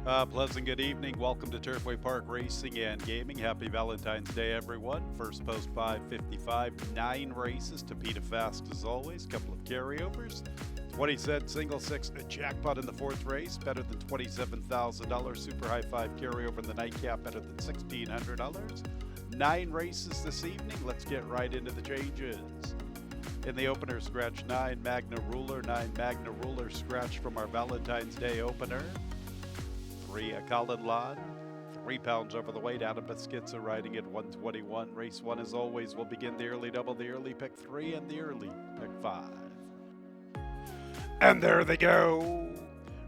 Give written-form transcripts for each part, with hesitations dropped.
Pleasant good evening. Welcome to Turfway Park Racing and Gaming. Happy Valentine's Day, everyone. First post 555, 9 races to beat a fast as always. Couple of carryovers. 20-cent single six a jackpot in the fourth race, better than $27,000. Super high five carryover in the nightcap, better than $1,600. 9 races this evening. Let's get right into the changes. In the opener, scratch 9 Magna Ruler, 9 Magna Ruler scratch from our Valentine's Day opener. 3 Colin Lawn, 3 pounds over the weight. Adam Beschizza riding at 121. Race 1, as always, will begin the early double, the early pick 3, and the early pick 5. And there they go.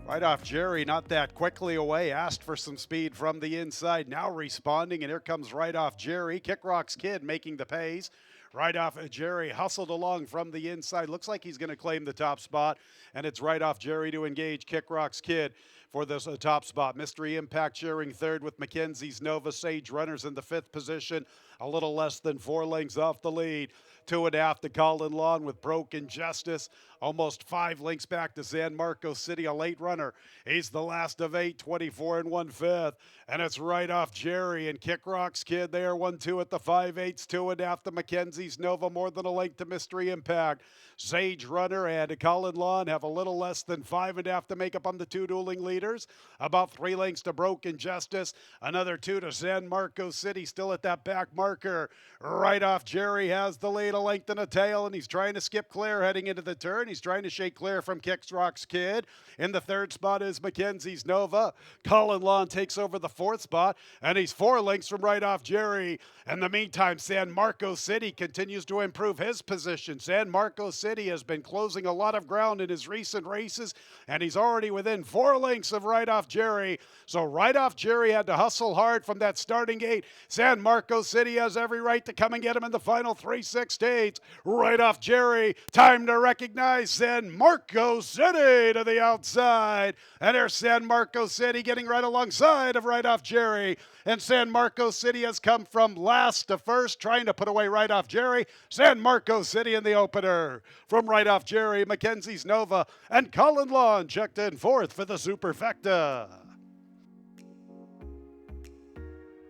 Right off Jerry, not that quickly away, asked for some speed from the inside, now responding, and here comes right off Jerry. Kick Rock's Kid making the pace. Right off Jerry, hustled along from the inside. Looks like he's going to claim the top spot, and it's right off Jerry to engage Kick Rock's Kid for this top spot. Mystery Impact sharing third with Mackenzie's Nova. Sage Runners in the 5th position, a little less than 4 lengths off the lead. 2.5 to Colin Lawn with Broken Justice. Almost 5 lengths back to San Marcos City, a late runner. He's the last of 8, 24 1/5. And it's right off Jerry and Kick Rock's Kid. They are 1-2 at the 5/8, 2.5 to Mackenzie's Nova, more than a length to Mystery Impact. Sage Runner and Colin Lawn have a little less than 5.5 to make up on the 2 dueling leaders. About 3 lengths to Broken Justice. Another 2 to San Marcos City, still at that back marker. Right off Jerry has the lead, a length and a tail, and he's trying to skip clear heading into the turn. He's trying to shake clear from Kick Rock's Kid. In the 3rd spot is Mackenzie's Nova. Colin Lawn takes over the 4th spot, and he's 4 lengths from right off Jerry. In the meantime, San Marcos City continues to improve his position. San Marcos City has been closing a lot of ground in his recent races, and he's already within 4 lengths of right off Jerry. So right off Jerry had to hustle hard from that starting gate. San Marcos City has every right to come and get him in the final 3/16. Right off Jerry, time to recognize San Marcos City to the outside. And there's San Marcos City getting right alongside of right off Jerry. And San Marcos City has come from last to first, trying to put away right off Jerry. San Marcos City in the opener. From right off Jerry, Mackenzie's Nova and Colin Lawn checked in 4th for the Superfecta.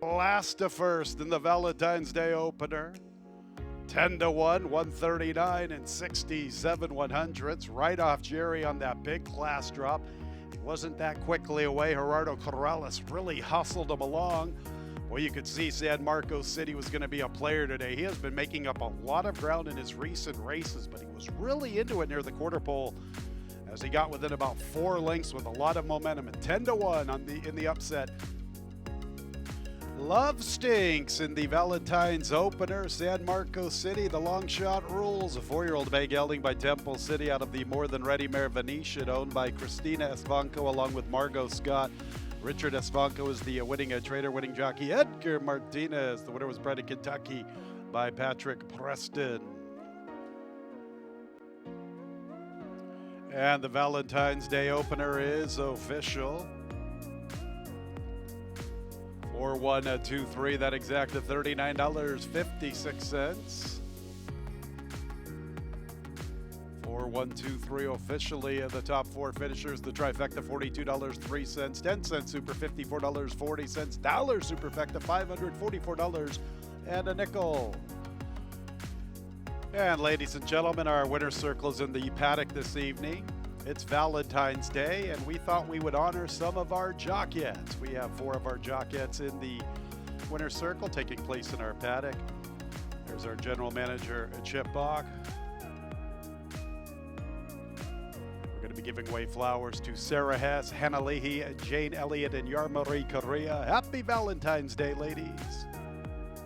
Last to first in the Valentine's Day opener. 10-1, 139 and 67 100ths. Right off Jerry on that big class drop. He wasn't that quickly away. Gerardo Corrales really hustled him along. Well, you could see San Marcos City was going to be a player today. He has been making up a lot of ground in his recent races, but he was really into it near the quarter pole as he got within about 4 lengths with a lot of momentum. And 10-1 in the upset. Love Stinks in the Valentine's opener. San Marcos City, the long shot rules. A 4-year-old bay gelding by Temple City out of the More Than Ready mare Venetian, owned by Christina Esvanco along with Margot Scott. Richard Esvanco is the winning jockey. Edgar Martinez, the winner was bred in Kentucky by Patrick Preston. And the Valentine's Day opener is official. 4-1-2-3, that exacted $39.56. 4-1-2-3 officially the top 4 finishers. The trifecta $42.03, 10-cent super $54.40, dollar superfecta $544 and a nickel. And ladies and gentlemen, our winner's circle is in the paddock this evening. It's Valentine's Day, and we thought we would honor some of our jockettes. We have 4 of our jockettes in the winner's circle taking place in our paddock. There's our general manager, Chip Bach. We're going to be giving away flowers to Sarah Hess, Hannah Leahy, Jane Elliott, and Yarmarie Correa. Happy Valentine's Day, ladies.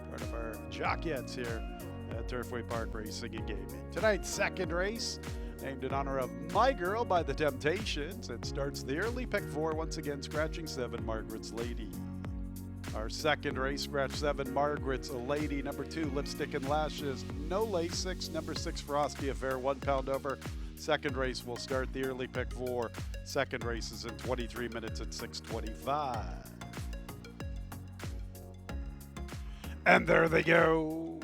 Part of our jockettes here at Turfway Park Racing and Gaming. Tonight's second race, named in honor of My Girl by the Temptations. It starts the early pick 4, once again scratching 7, Margaret's Lady. Our second race, scratch 7, Margaret's Lady. Number 2, Lipstick and Lashes, no Lasix. Number 6, Frosty Affair, 1 pound over. Second race will start the early pick 4. Second race is in 23 minutes at 6:25. And there they go.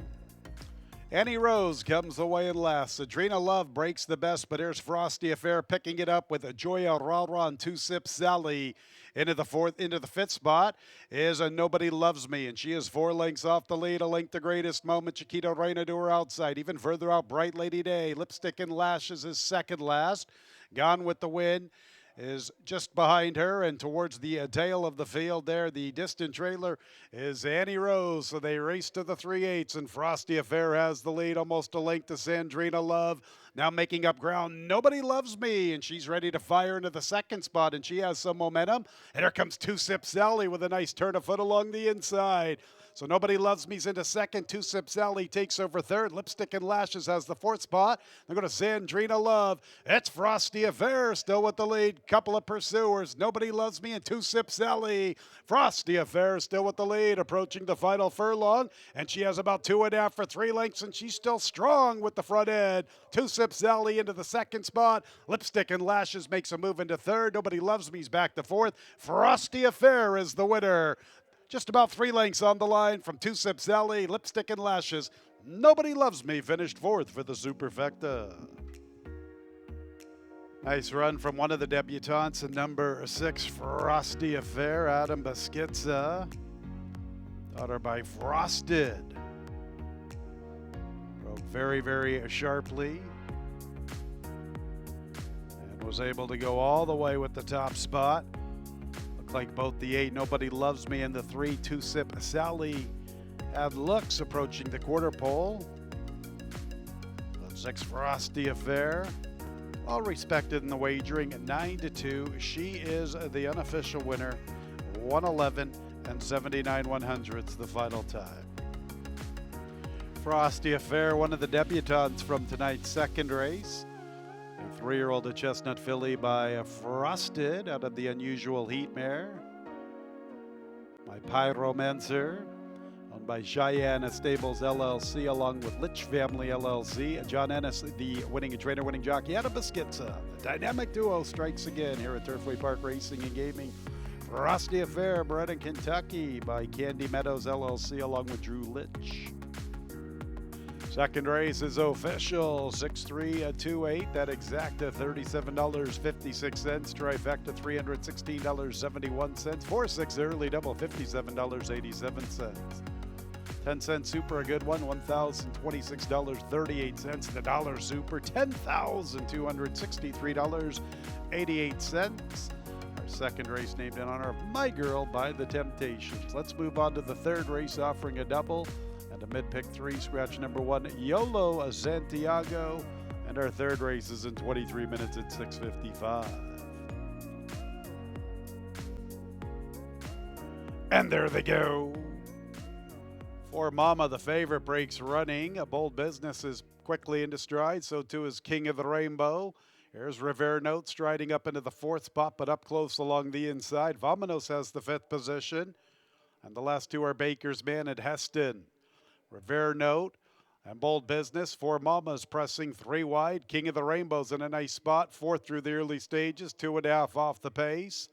Annie Rose comes away in last. Adrena Love breaks the best, but here's Frosty Affair picking it up with a Joya Rara and Two Sip Sally. Into the fifth spot is a Nobody Loves Me, and she is 4 lengths off the lead. A length the greatest moment. Chiquita Reina to her outside. Even further out, Bright Lady Day. Lipstick and Lashes is second last. Gone with the Wind is just behind her, and towards the tail of the field there, the distant trailer is Annie Rose. So they race to the 3/8, and Frosty Affair has the lead, almost a length to Sandrina Love. Now making up ground, Nobody Loves Me, and she's ready to fire into the second spot, and she has some momentum. And here comes Two Sip Sally with a nice turn of foot along the inside. So Nobody Loves Me's into second. Two Sip Sally takes over third. Lipstick and Lashes has the fourth spot. They're going to Sandrina Love. It's Frosty Affair still with the lead. Couple of pursuers. Nobody Loves Me and Two Sip Sally. Frosty Affair still with the lead, approaching the final furlong. And she has about 2.5 for 3 lengths, and she's still strong with the front end. Two Sip Sally into the second spot. Lipstick and Lashes makes a move into third. Nobody Loves Me's back to fourth. Frosty Affair is the winner. Just about 3 lengths on the line from Two Sip Sally, Lipstick and Lashes. Nobody Loves Me finished fourth for the Superfecta. Nice run from one of the debutantes in number 6, Frosty Affair, Adam Baskitza. Daughter by Frosted. Broke very, very sharply. And was able to go all the way with the top spot. Like both the 8, Nobody Loves Me, and the 3, Two Sip Sally had looks approaching the quarter pole. The 6, Frosty Affair, all respected in the wagering, 9-2. She is the unofficial winner, 111 and 79/100ths the final time. Frosty Affair, one of the debutantes from tonight's second race. 3-year-old chestnut filly by Frosted out of the Unusual Heat Mare. My Pyromancer, owned by Cheyenne Stables LLC, along with Litch Family LLC. John Ennis, the winning trainer, winning jockey, Adam Baskitza. The dynamic duo strikes again here at Turfway Park Racing and Gaming. Frosty Affair, bred in Kentucky by Candy Meadows LLC, along with Drew Litch. Second race is official, 6-3-2-8. That exact $37.56. Trifecta $316.71. 4-6 early double $57.87. 10-cent super, a good one, $1,026.38. The dollar super, $10,263.88. Our second race named in honor of My Girl by the Temptations. Let's move on to the third race, offering a double. And a mid-pick 3, scratch number 1, YOLO Santiago. And our third race is in 23 minutes at 6:55. And there they go. For Mama, the favorite, breaks running. A Bold Business is quickly into stride. So too is King of the Rainbow. Here's Revere Note striding up into the 4th spot, but up close along the inside. Vominos has the 5th position. And the last 2 are Baker's Man and Heston. Revere Note and Bold Business. 4 Mamas pressing 3 wide. King of the Rainbow's in a nice spot. 4th through the early stages. 2.5 off the pace.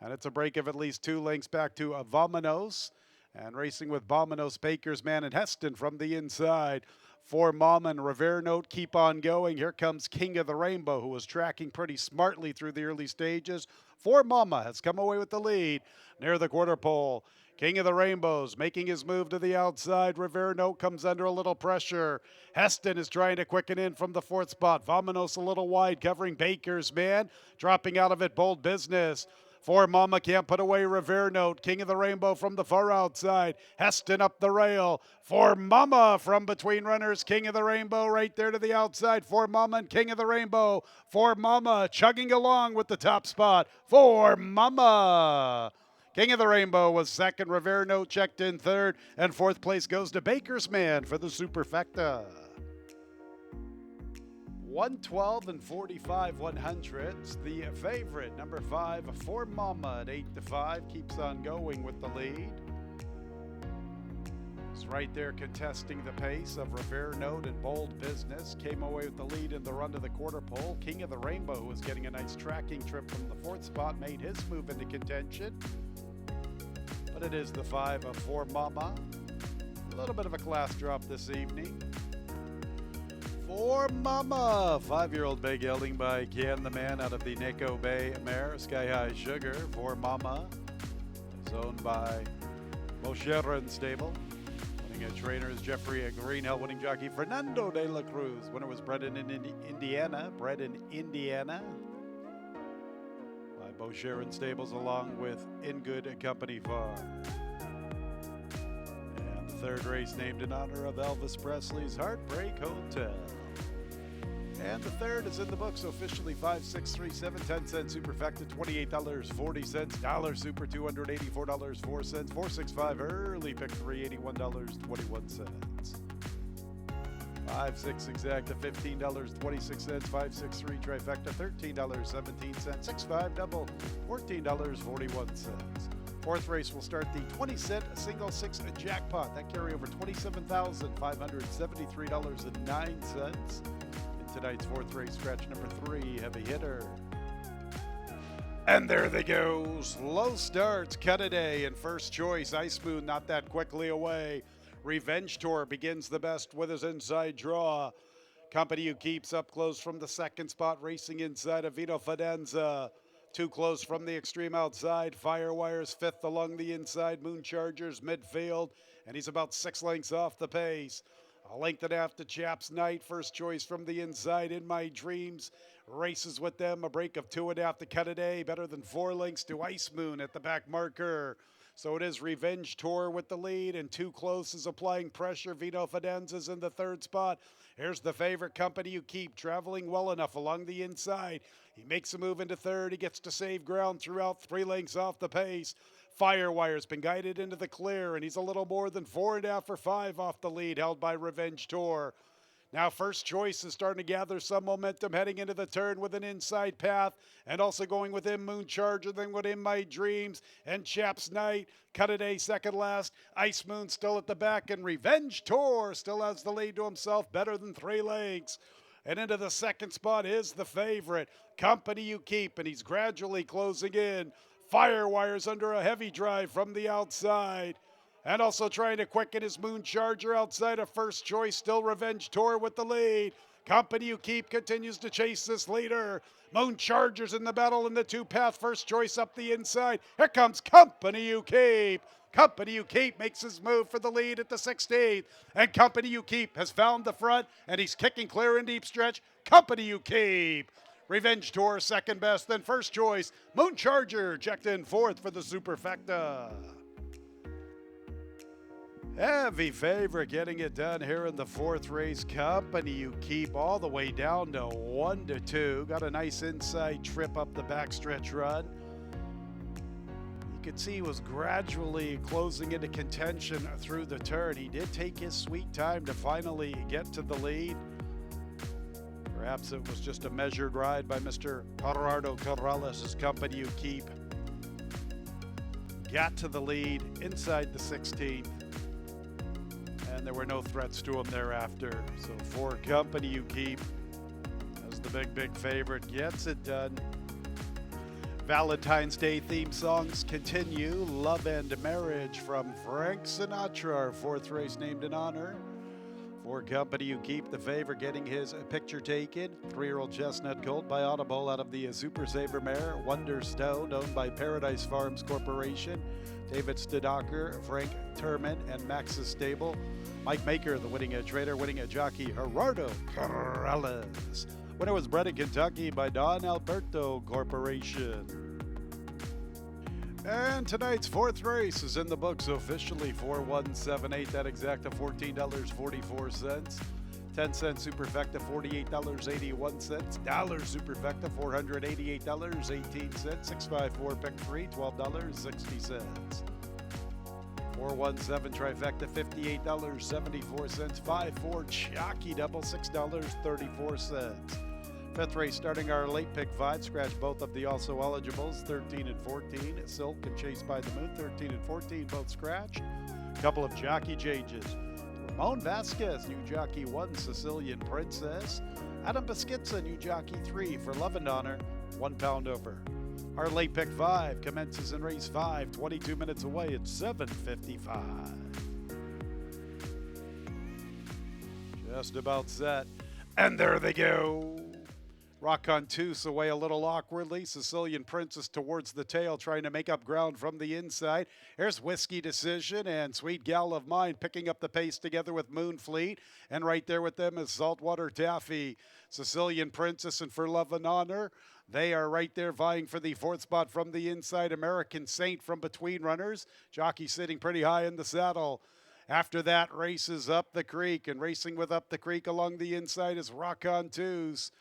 And it's a break of at least 2 lengths back to Vominos. And racing with Vominos, Baker's Man and Heston from the inside. 4 Mama and Revere Note keep on going. Here comes King of the Rainbow, who was tracking pretty smartly through the early stages. 4 Mama has come away with the lead near the quarter pole. King of the Rainbows making his move to the outside. Revere Note comes under a little pressure. Heston is trying to quicken in from the 4th spot. Vominos a little wide, covering Baker's Man. Dropping out of it, Bold Business. 4 Mama can't put away Revere Note. King of the Rainbow from the far outside. Heston up the rail. 4 Mama from between runners. King of the Rainbow right there to the outside. 4 Mama and King of the Rainbow. 4 Mama chugging along with the top spot. 4 Mama. King of the Rainbow was second. Revere Note checked in third. And 4th place goes to Baker's Man for the Superfecta. 112 and 45/100ths. The favorite, number 5, 4 Mama at 8-5, keeps on going with the lead. It's right there contesting the pace of Revere Note and Bold Business. Came away with the lead in the run to the quarter pole. King of the Rainbow, who was getting a nice tracking trip from the 4th spot, made his move into contention. But it is the 5 of 4 Mama. A little bit of a class drop this evening. For Mama, 5-year-old bay gelding by Ken the Man out of the Naco Bay mare. Sky High Sugar for Mama is owned by Mosheron Stable. Winning a trainer is Jeffrey Greenhill. Winning jockey Fernando de la Cruz. Winner was bred in Indiana. By Mosheron Stables along with In Good Company Farm. And the third race named in honor of Elvis Presley's Heartbreak Hotel. And the third is in the books, officially 5, 6, 3, 7, 10 cents superfecta, $28.40, dollar super $284.04, 465 early pick three, $81.21. 5, 6 exacta, $15.26, 5, 6, 3 trifecta, $13.17, 6, 5 double, $14.41. Fourth race will start the 20-cent single six jackpot. That carry over $27,573.09. Tonight's fourth race, scratch number 3, heavy hitter. And there they go. Slow starts, cut a day, and first choice, Ice Moon, not that quickly away. Revenge Tour begins the best with his inside draw. Company Who Keeps up close from the second spot, racing inside of Vino Fidenza. Too close from the extreme outside. Firewires fifth along the inside. Moon Chargers midfield, and he's about 6 lengths off the pace. A length and a half to Chaps Night. First choice from the inside, In My Dreams. Races with them. A break of 2.5 to cut a day. Better than 4 lengths to Ice Moon at the back marker. So it is Revenge Tour with the lead, and Too Close is applying pressure. Vino Fidenza's in the third spot. Here's the favorite, Company Who Keep, traveling well enough along the inside. He makes a move into third. He gets to save ground throughout, 3 lengths off the pace. Firewire's been guided into the clear, and he's a little more than 4.5 or 5 off the lead, held by Revenge Tour. Now first choice is starting to gather some momentum heading into the turn with an inside path, and also going with him, Moon Charger, then with In My Dreams, and Chaps Night. Cut a day second last. Ice Moon still at the back, and Revenge Tour still has the lead to himself, better than 3 lengths. And into the second spot is the favorite, Company Who Keep, and he's gradually closing in. Firewires under a heavy drive from the outside. And also trying to quicken his Moon Charger outside of first choice. Still Revenge Tour with the lead. Company Who Keep continues to chase this leader. Moon Charger's in the battle in the 2-path. First choice up the inside. Here comes Company Who Keep. Company Who Keep makes his move for the lead at the 16th. And Company Who Keep has found the front, and he's kicking clear in deep stretch. Company Who Keep. Revenge Tour second best, then first choice. Moon Charger checked in fourth for the superfecta. Heavy favorite getting it done here in the fourth race. Company Who Keep all the way down to 1-2. Got a nice inside trip up the backstretch run. You could see he was gradually closing into contention through the turn. He did take his sweet time to finally get to the lead. Perhaps it was just a measured ride by Mr. Gerardo Corrales' Company Who Keep. Got to the lead inside the 16th, and there were no threats to him thereafter. So for Company Who Keep, as the big favorite, gets it done. Valentine's Day theme songs continue. Love and Marriage from Frank Sinatra, our fourth race named in honor. For Company Who Keep, the favorite getting his picture taken. 3-year-old Chestnut Colt by Audible out of the Super Saver mare. Wonderstone, owned by Paradise Farms Corporation. David Stedacher, Frank Turman, and Max's Stable. Mike Maker, the winning trader, winning a jockey, Gerardo Corrales. Winner was bred in Kentucky by Don Alberto Corporation. And tonight's fourth race is in the books officially. 4178, that exacta $14.44. 10-cent superfecta $48.81. Dollar superfecta $488.18. 654 pick 3 $12.60. 417 trifecta $58.74. 54 jockey double $6.34. Fifth race starting our late pick 5. Scratch both of the also eligibles, 13 and 14. Silk and Chased by the Moon, 13 and 14, both scratch. Couple of jockey changes. Ramon Vasquez, new jockey 1, Sicilian Princess. Adam Beschizza, new jockey 3 for Love and Honor, 1 pound over. Our late pick 5 commences in race 5, 22 minutes away at 7:55. Just about set. And there they go. Raconteuse away a little awkwardly. Sicilian Princess towards the tail, trying to make up ground from the inside. Here's Whiskey Decision and Sweet Gal of Mine picking up the pace together with Moonfleet. And right there with them is Saltwater Taffy. Sicilian Princess and For Love and Honor. They are right there vying for the fourth spot from the inside. American Saint from between runners. Jockey sitting pretty high in the saddle. After that, races Up the Creek, and racing with Up the Creek along the inside is Raconteuse.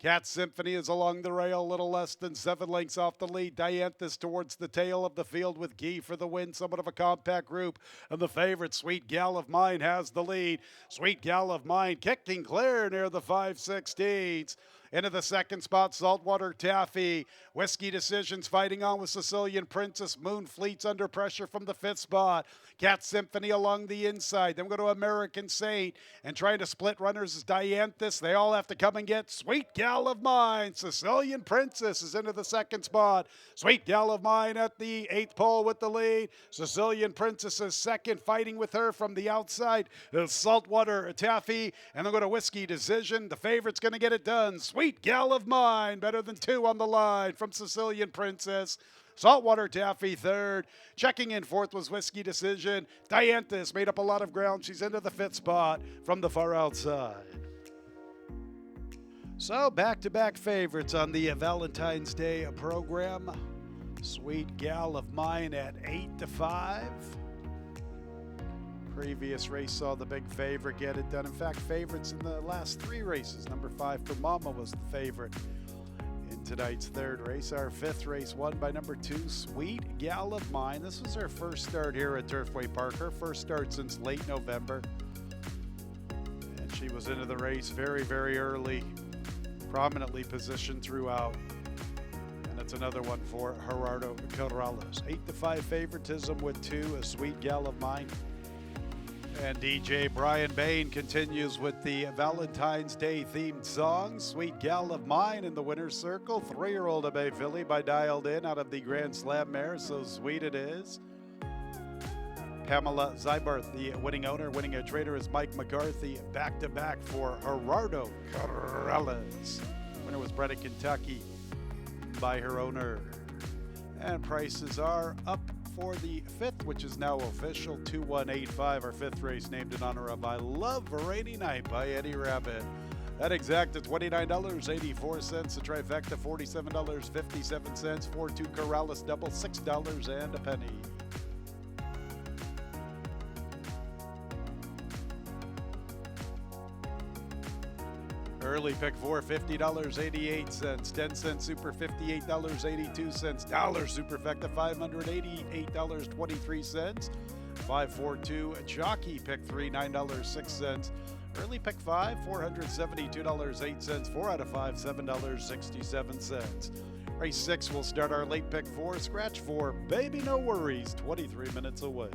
Cat Symphony is along the rail, a little less than 7 lengths off the lead. Dianthus towards the tail of the field with Guy for the win, somewhat of a compact group. And the favorite, Sweet Gal of Mine, has the lead. Sweet Gal of Mine kicking clear near the 5/16. Into the second spot, Saltwater Taffy. Whiskey Decisions fighting on with Sicilian Princess. Moonfleet's under pressure from the 5th spot. Cat Symphony along the inside. Then we go to American Saint. And trying to split runners is Dianthus. They all have to come and get Sweet Gal of Mine. Sicilian Princess is into the second spot. Sweet Gal of Mine at the 8th pole with the lead. Sicilian Princess is second, fighting with her from the outside. Saltwater Taffy. And then go to Whiskey Decision. The favorite's going to get it done. Sweet Gal of Mine, better than 2 on the line from Sicilian Princess. Saltwater Taffy third. Checking in fourth was Whiskey Decision. Dianthus made up a lot of ground. She's into the 5th spot from the far outside. So back-to-back favorites on the Valentine's Day program. Sweet Gal of Mine at 8-5. Previous race saw the big favorite get it done. In fact, favorites in the last 3 races. Number 5 for Mama was the favorite in tonight's 3rd race. Our 5th race won by number 2, Sweet Gal of Mine. This was her first start here at Turfway Park. Her first start since late November. And she was into the race very, very early. Prominently positioned throughout. And it's another one for Gerardo Corrales. 8-5 favoritism with 2, a Sweet Gal of Mine. And DJ Brian Bain continues with the Valentine's Day themed song, Sweet Gal of Mine in the winner's circle. 3-year-old Abe filly by Dialed In out of the Grand Slam mare, So Sweet It Is. Pamela Zybarth, the winning owner. Winning a trader is Mike McCarthy. Back-to-back for Gerardo Corrales. Winner was bred in Kentucky by her owner. And prices are up for the 5th, which is now official, 2185. Our 5th race named in honor of I Love a Rainy Night by Eddie Rabbit. That exact at $29.84. The trifecta, $47.57. 4-2 Corrales double, $6 and a penny. Early pick 4, $50.88. 10-cent super, $58.82. Dollar superfecta, $588.23. 542 jockey pick 3, $9.06. Early pick 5, $472.08. 4 out of 5, $7.67. Race 6 will start our late pick 4. Scratch 4, Baby No Worries, 23 minutes away.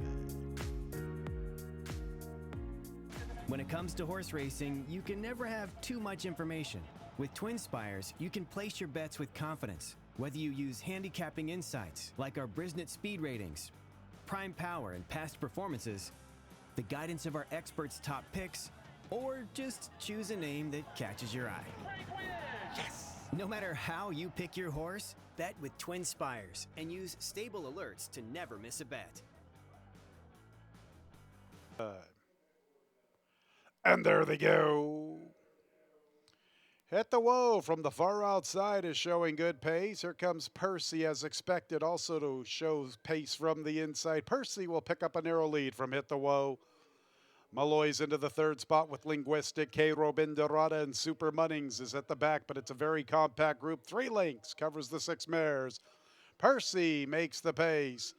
When it comes to horse racing, you can never have too much information. With Twin Spires, you can place your bets with confidence. Whether you use handicapping insights like our Brisnet speed ratings, prime power and past performances, the guidance of our experts' top picks, or just choose a name that catches your eye. Yes! No matter how you pick your horse, bet with Twin Spires and use stable alerts to never miss a bet. And there they go. Hit the Whoa from the far outside is showing good pace. Here comes Percy as expected, also to show pace from the inside. Percy will pick up a narrow lead from Hit the Whoa. Malloy's into the 3rd spot with Linguistic. K. Robinderata and Super Munnings is at the back, but it's a very compact group. 3 lengths covers the 6 mares. Percy makes the pace.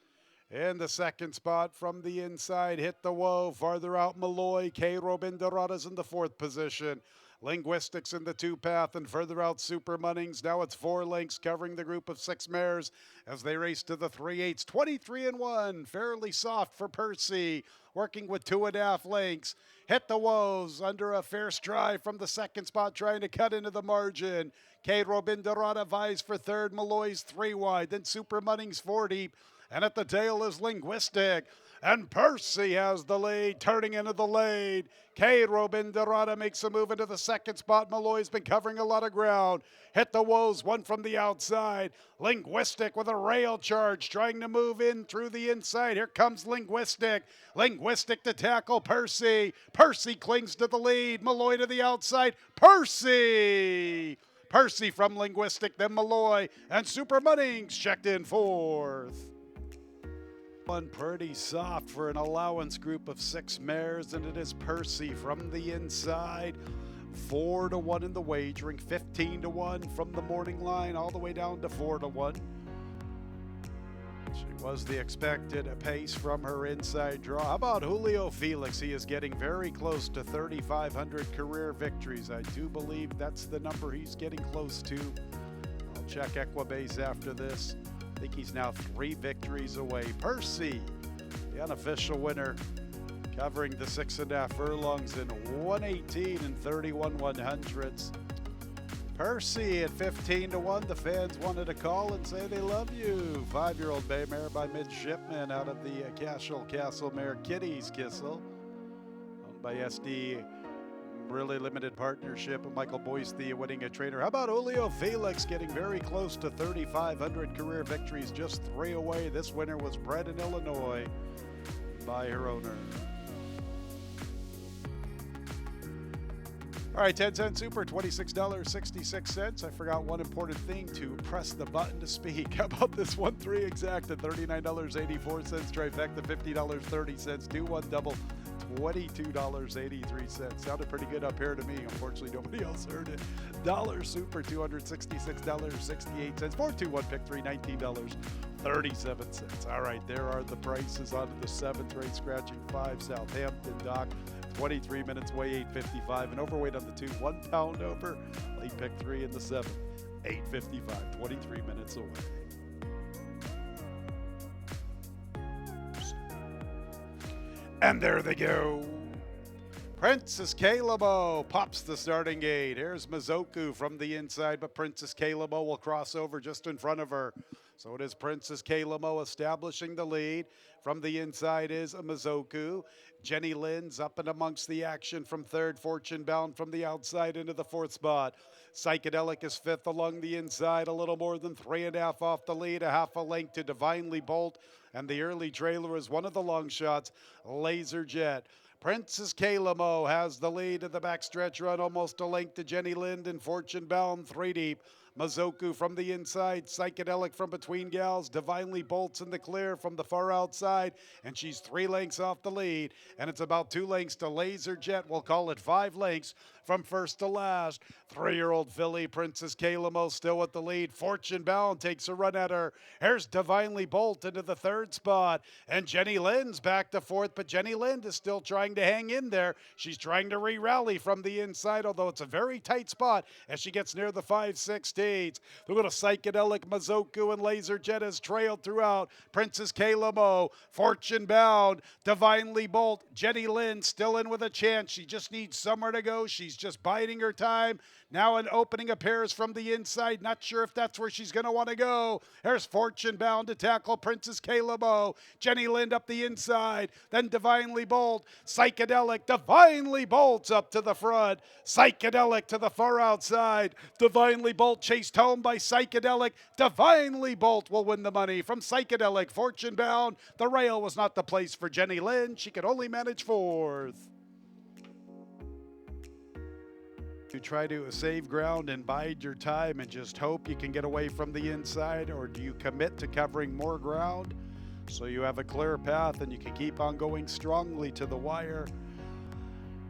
In the 2nd spot from the inside, Hit the Whoa. Farther out, Malloy. K. Robinderata's in the 4th position. Linguistics in the 2 path, and further out, Super Munnings. Now it's 4 lengths covering the group of 6 mares as they race to the 3/8. 23-1. Fairly soft for Percy, working with 2.5 lengths. Hit the Woes under a fair stride from the 2nd spot, trying to cut into the margin. K. Robinderata vies for 3rd. Malloy's 3 wide. Then Super Munnings 4 deep. And at the tail is Linguistic. and Percy has the lead, turning into the lane. K. Robinderata makes a move into the second spot. Malloy's been covering a lot of ground. Hit the woes, one from the outside. Linguistic with a rail charge, trying to move in through the inside. Here comes Linguistic. Linguistic to tackle Percy. Percy clings to the lead. Malloy to the outside. Percy! Percy from Linguistic, then Malloy, and Super Munnings checked in fourth. One pretty soft for an allowance group of 6 mares, and it is Percy from the inside. 4-1 in the wagering, 15-1 from the morning line, all the way down to 4-1. She was the expected pace from her inside draw. How about Julio Felix? He is getting very close to 3,500 career victories. I do believe that's the number he's getting close to. I'll check Equibase after this. I think he's now 3 victories away. Percy, the unofficial winner, covering the 6.5 furlongs in 1:18 and 31/100ths. Percy at 15-1. The fans wanted to call and say they love you. 5-year-old bay mare by Midshipman out of the Castle mare Kitty's Kissel, owned by SD. Really limited partnership with Michael Boyce, the winning a trainer. How about Julio Felix getting very close to 3,500 career victories, just 3 away. This winner was bred in Illinois by her owner. All right, 10-cent super, $26.66. I forgot one important thing, to press the button to speak. How about this 1-3 exact at $39.84, trifecta $50.30, 2-1 double $22.83. Sounded pretty good up here to me. Unfortunately, nobody else heard it. Dollar super, $266.68. 4-2-1 pick 3, $19.37. All right, there are the prices on the 7th race, scratching 5, Southampton Dock. 23 minutes away, 8:55. And overweight on the 2, 1 pound over. Late pick 3 in the 7, 8:55. 23 minutes away. And there they go. Princess Calebo pops the starting gate. Here's Mizoku from the inside, but Princess Calebo will cross over just in front of her. So it is Princess Calebo establishing the lead. From the inside is Mizoku. Jenny Lynn's up and amongst the action from third. Fortune Bound from the outside into the 4th spot. Psychedelic is 5th along the inside, a little more than 3.5 off the lead, a half a length to Divinely Bolt. And the early trailer is one of the long shots, Laser Jet. Princess Calemo has the lead of the backstretch run, almost a length to Jenny Lind and Fortune Bound 3 deep. Mizoku from the inside, Psychedelic from between gals, Divinely Bolts in the clear from the far outside, and she's 3 lengths off the lead, and it's about 2 lengths to Laser Jet. We'll call it 5 lengths from first to last. 3-year-old filly, Princess Calemo, still with the lead. Fortune Bound takes a run at her. Here's Divinely Bolt into the 3rd spot, and Jenny Lynn's back to 4th, but Jenny Lind is still trying to hang in there. She's trying to re-rally from the inside, although it's a very tight spot as she gets near the 5-16. The little Psychedelic, Mizoku, and Laser Jet has trailed throughout. Princess Calemo, Fortune Bound, Divinely Bolt, Jenny Lind still in with a chance. She just needs somewhere to go. She's just biding her time. Now an opening appears from the inside. Not sure if that's where she's going to want to go. There's Fortune Bound to tackle Princess Calebo. Jenny Lind up the inside. Then Divinely Bolt. Psychedelic. Divinely Bolt's up to the front. Psychedelic to the far outside. Divinely Bolt chased home by Psychedelic. Divinely Bolt will win the money from Psychedelic. Fortune Bound. The rail was not the place for Jenny Lind. She could only manage 4th. You try to save ground and bide your time and just hope you can get away from the inside, or do you commit to covering more ground so you have a clear path and you can keep on going strongly to the wire?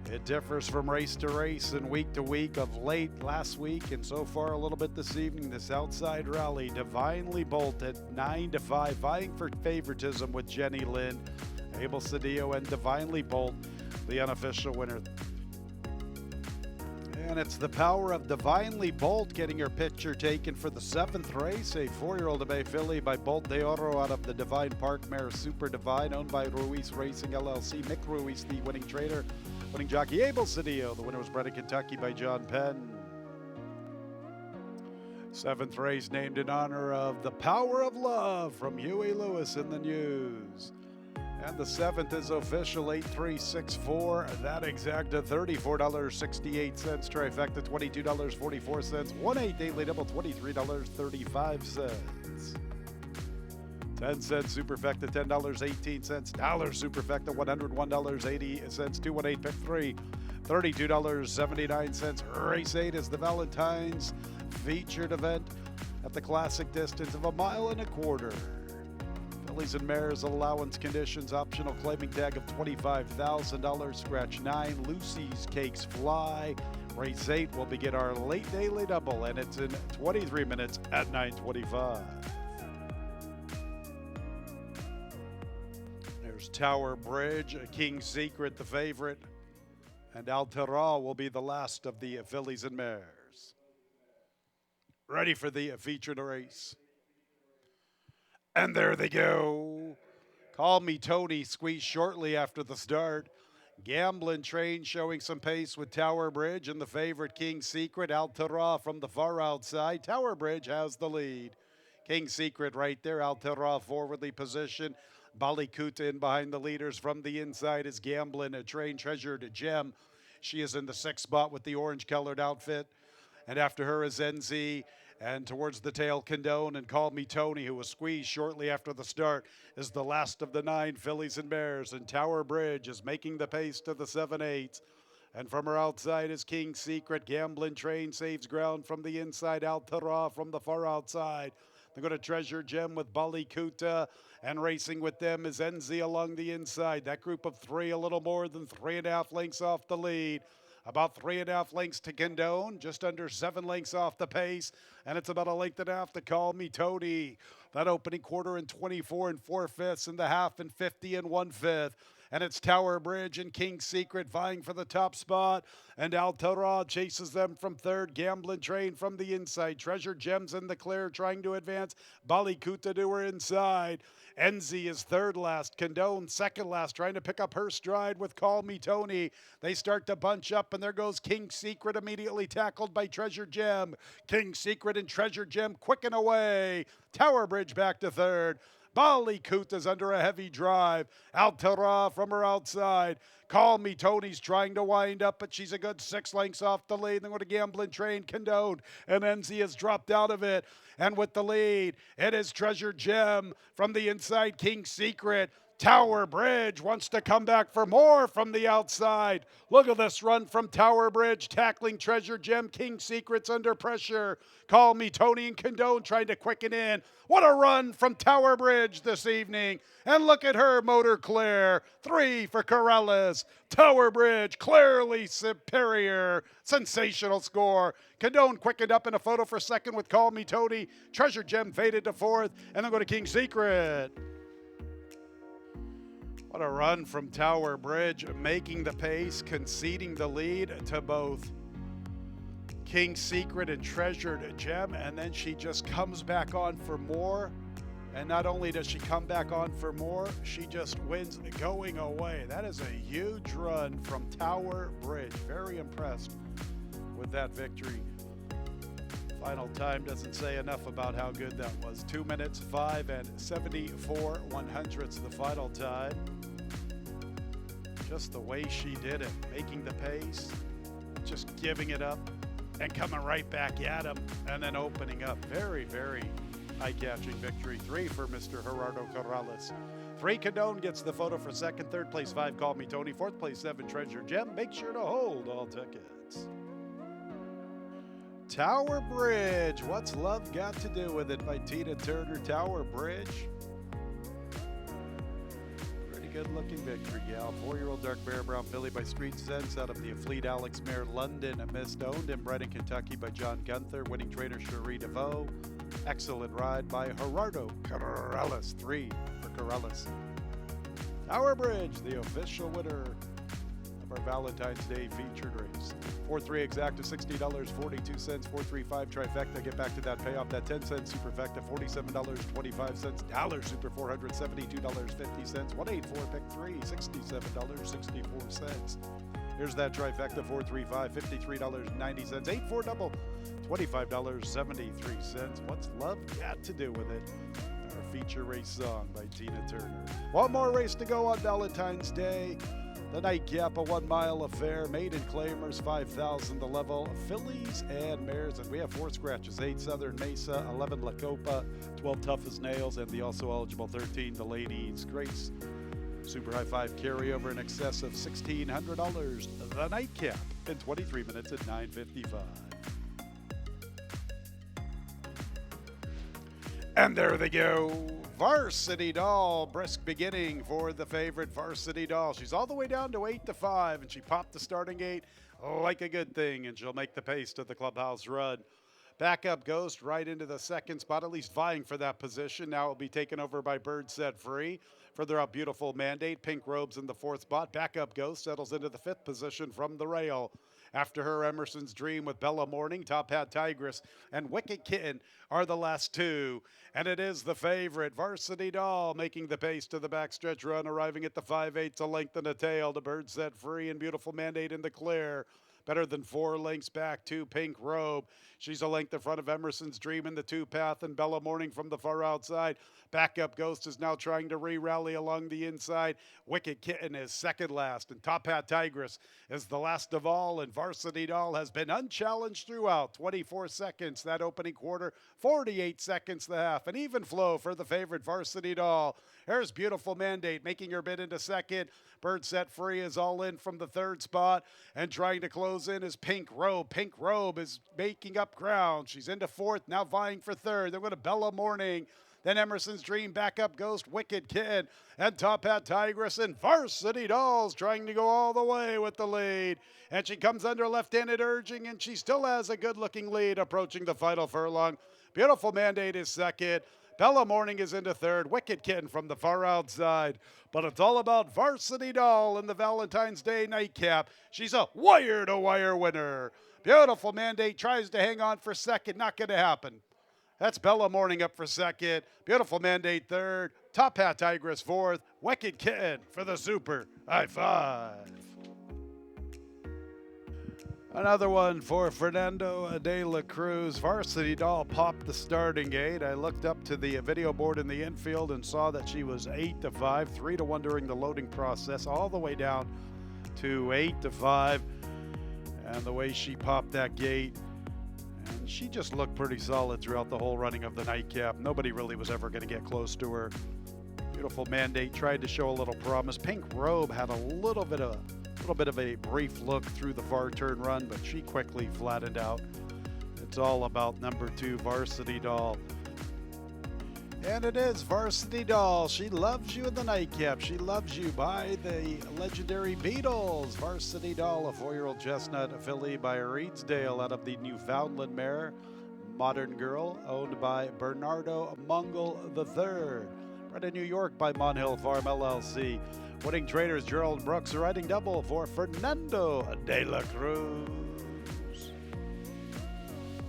It differs from race to race and week to week. Of late, last week and so far a little bit this evening, this outside rally, Divinely Bolt at 9-5, vying for favoritism with Jenny Lind. Abel Cedillo and Divinely Bolt, the unofficial winner. And it's the power of Divinely Bolt getting her picture taken for the 7th race. A 4-year-old Bay filly by Bolt de Oro out of the Divine Park mare Super Divine, owned by Ruiz Racing LLC. Mick Ruiz, the winning trader. Winning jockey Abel Cedillo. The winner was bred in Kentucky by John Penn. 7th race named in honor of the power of love from Huey Lewis in the news. And the seventh is official, 8364. That exacta $34.68. Trifecta, $22.44. 1/8 daily double, $23.35. 10-cent superfecta, $10.18. Dollar superfecta, $101.80. 218 pick 3, $32.79. Race 8 is the Valentine's featured event at the classic distance of 1.25 miles. Fillies and Mares allowance conditions, optional claiming tag of $25,000. Scratch 9, Lucy's Cakes Fly. Race 8 will begin our late daily double, and it's in 23 minutes at 9:25. There's Tower Bridge, King's Secret, the favorite, and Altera will be the last of the Fillies and Mares. Ready for the featured race. And there they go. Call Me Tony squeezed shortly after the start. Gamblin' Train showing some pace with Tower Bridge and the favorite King's Secret. Altera from the far outside. Tower Bridge has the lead. King's Secret right there. Altera forwardly positioned. Balikuta in behind the leaders. From the inside is Gamblin', a Train Treasured Gem. She is in the 6th spot with the orange-colored outfit. And after her is NZ. And towards the tail, Condone and Call Me Tony, who was squeezed shortly after the start, is the last of the 9 Fillies and Mares. And Tower Bridge is making the pace to the 7/8. And from her outside is King's Secret. Gamblin' Train saves ground from the inside. Altera from the far outside. They're going to Treasure Gem with Balikuta, and racing with them is NZ along the inside. That group of 3 a little more than 3.5 lengths off the lead. About 3.5 lengths to Condone, just under 7 lengths off the pace, and it's about 1.5 lengths to Call Me Tony. That opening quarter in 24 4/5, and the half in 50 1/5. And it's Tower Bridge and King's Secret vying for the top spot. And Altera chases them from third. Gamblin' Train from the inside. Treasure Gems in the clear, trying to advance. Balikuta to her inside. Enzi is third last. Condone second last, trying to pick up her stride with Call Me Tony. They start to bunch up, and there goes King's Secret, immediately tackled by Treasure Gem. King's Secret and Treasure Gem quicken away. Tower Bridge back to third. Balikuta's under a heavy drive. Altera from her outside. Call Me Tony's trying to wind up, but she's a good 6 lengths off the lead. Then go to Gamblin' Train, Condone, and NZ has dropped out of it. And with the lead, it is Treasure Gem from the inside. King's Secret. Tower Bridge wants to come back for more from the outside. Look at this run from Tower Bridge, tackling Treasure Gem. King's Secret's under pressure. Call Me Tony and Condone trying to quicken in. What a run from Tower Bridge this evening. And look at her motor clear. 3 for Corrales. Tower Bridge clearly superior. Sensational score. Condone quickened up in a photo for second with Call Me Tony. Treasure Gem faded to fourth. And then go to King's Secret. What a run from Tower Bridge, making the pace, conceding the lead to both King's Secret and Treasured Gem, and then she just comes back on for more. And not only does she come back on for more, she just wins going away. That is a huge run from Tower Bridge. Very impressed with that victory. Final time doesn't say enough about how good that was. 2 minutes, 5 and 74 100ths the final time. Just the way she did it, making the pace, just giving it up, and coming right back at him, and then opening up. Very, very eye-catching victory. 3 for Mr. Gerardo Corrales. 3 Condone gets the photo for second. Third place, 5 Call Me Tony. Fourth place, 7 Treasure Gem. Make sure to hold all tickets. Tower Bridge, What's Love Got to Do with It by Tina Turner. Tower Bridge. Pretty good looking victory, gal. 4-year-old dark bear brown filly by Street Sense out of the Fleet Alex mare London Mist, owned and bred in Kentucky by John Gunther. Winning trainer Cherie DeVoe. Excellent ride by Gerardo Corrales. 3 for Corrales. Tower Bridge, the official winner of our Valentine's Day featured race. 4-3 exacta, $60.42. 4-3-5 trifecta. Get back to that payoff. That 10-cent superfecta, $47.25. Dollar super, $472.50. 184 pick 3, $67.64. Here's that trifecta, 4-3-5, $53.90. 8-4 double, $25.73. What's love got to do with it? Our feature race song by Tina Turner. One more race to go on Valentine's Day. The nightcap, a 1 mile affair, maiden claimers, 5,000 the level, fillies and mares, and we have 4 scratches, 8 Southern Mesa, 11 La Copa, 12 Tough as Nails, and the also eligible 13 the Ladies Grace. Super High Five carryover in excess of $1,600. The nightcap in 23 minutes at 9:55. And there they go. Varsity Doll, brisk beginning for the favorite Varsity Doll. She's all the way down to 8-5, and she popped the starting gate like a good thing, and she'll make the pace to the clubhouse run. Backup Ghost right into the second spot, at least vying for that position. Now it'll be taken over by Bird Set Free. Further out, Beautiful Mandate. Pink Robes in the 4th spot. Backup Ghost settles into the 5th position from the rail. After her, Emerson's Dream with Bella Morning, Top Hat Tigress, and Wicked Kitten are the last 2. And it is the favorite, Varsity Doll, making the pace to the backstretch run, arriving at the 5/8, a length and a tail to Bird Set Free and Beautiful Mandate in the clear. Better than 4 lengths back to Pink Robe. She's a length in front of Emerson's Dream in the 2 path and Bella Morning from the far outside. Backup Ghost is now trying to re-rally along the inside. Wicked Kitten is second last, and Top Hat Tigress is the last of all, and Varsity Doll has been unchallenged throughout. 24 seconds that opening quarter, 48 seconds the half. An even flow for the favorite Varsity Doll. Here's Beautiful Mandate making her bid into second. Bird Set Free is all in from the 3rd spot, and trying to close in is Pink Robe. Pink Robe is making up ground. She's into 4th, now vying for 3rd. They're going to Bella Morning. Then Emerson's Dream, Backup Ghost, Wicked Kid, and Top Hat Tigress, and Varsity Dolls trying to go all the way with the lead. And she comes under left-handed urging, and she still has a good-looking lead approaching the final furlong. Beautiful Mandate is second. Bella Morning is into 3rd. Wicked Kid from the far outside. But it's all about Varsity Doll in the Valentine's Day nightcap. She's a wire-to-wire winner. Beautiful Mandate tries to hang on for second. Not going to happen. That's Bella Morning up for second. Beautiful Mandate 3rd. Top Hat Tigress 4th. Wicked Kid for the Super High Five. Another one for Fernando de la Cruz. Varsity Doll popped the starting gate. I looked up to the video board in the infield and saw that she was 8-5, 3-1 during the loading process, all the way down to 8-5. And the way she popped that gate, and she just looked pretty solid throughout the whole running of the nightcap. Nobody really was ever going to get close to her. Beautiful Mandate tried to show a little promise. Pink Robe had a little bit of a brief look through the far turn run, but she quickly flattened out. It's all about number 2, Varsity Doll. And it is Varsity Doll. She loves you in the nightcap. She loves you by the legendary Beatles. Varsity Doll, a 4-year-old chestnut filly by Reedsdale out of the Newfoundland mare. Modern Girl, owned by Bernardo Mungle III. Bred in New York by Monhill Farm LLC. Winning traders Gerald Brooks, riding double for Fernando de la Cruz.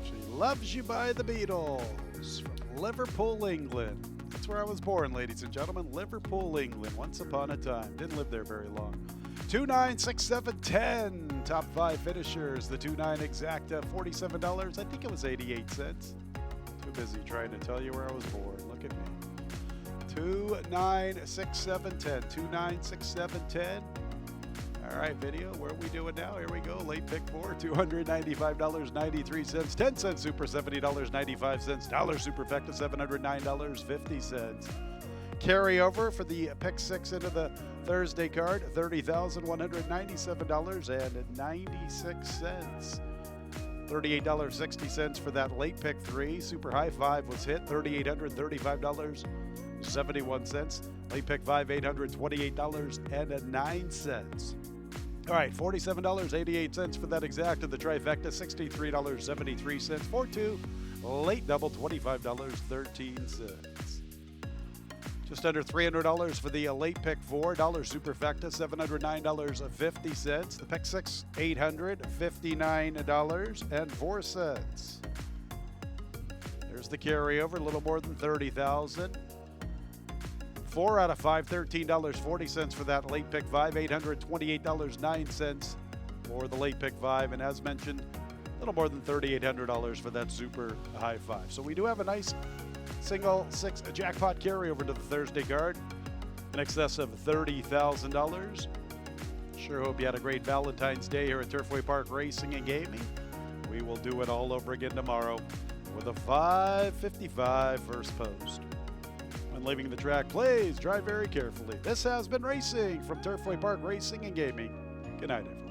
She loves you by the Beatles. From Liverpool, England. That's where I was born, ladies and gentlemen. Liverpool, England. Once upon a time. Didn't live there very long. 2, 9, 6, 7, 10. Top 5 finishers. The 2, 9 exacta, $47. I think it was 88 cents. Too busy trying to tell you where I was born. Look at me. 2, 9, 6, 7, 10. 2, 9, 6, 7, 10. All right, video. Where are we doing now? Here we go. Late pick 4, $295.93. 10 cents super, $70.95. Dollar superfecta, $709.50. Carryover for the pick 6 into the Thursday card, $30,197.96. $38.60 for that late pick 3. Super High Five was hit, $3,835.71. Late pick 5, $828.09. All right, $47.88 for that exact of the trifecta, $63.73. 4-2, late double, $25.13. Just under $300 for the late pick 4, dollar superfecta, $709.50. The pick 6, $859.04. There's the carryover, a little more than $30,000. 4 out of 5, $13.40 for that late pick 5, $828.09 for the late pick 5, and as mentioned, a little more than $3,800 for that super high 5. So we do have a nice Single 6 jackpot carryover to the Thursday card in excess of $30,000. Sure hope you had a great Valentine's Day here at Turfway Park Racing and Gaming. We will do it all over again tomorrow with a 5:55 first post. When leaving the track, please drive very carefully. This has been Racing from Turfway Park Racing and Gaming. Good night, everyone.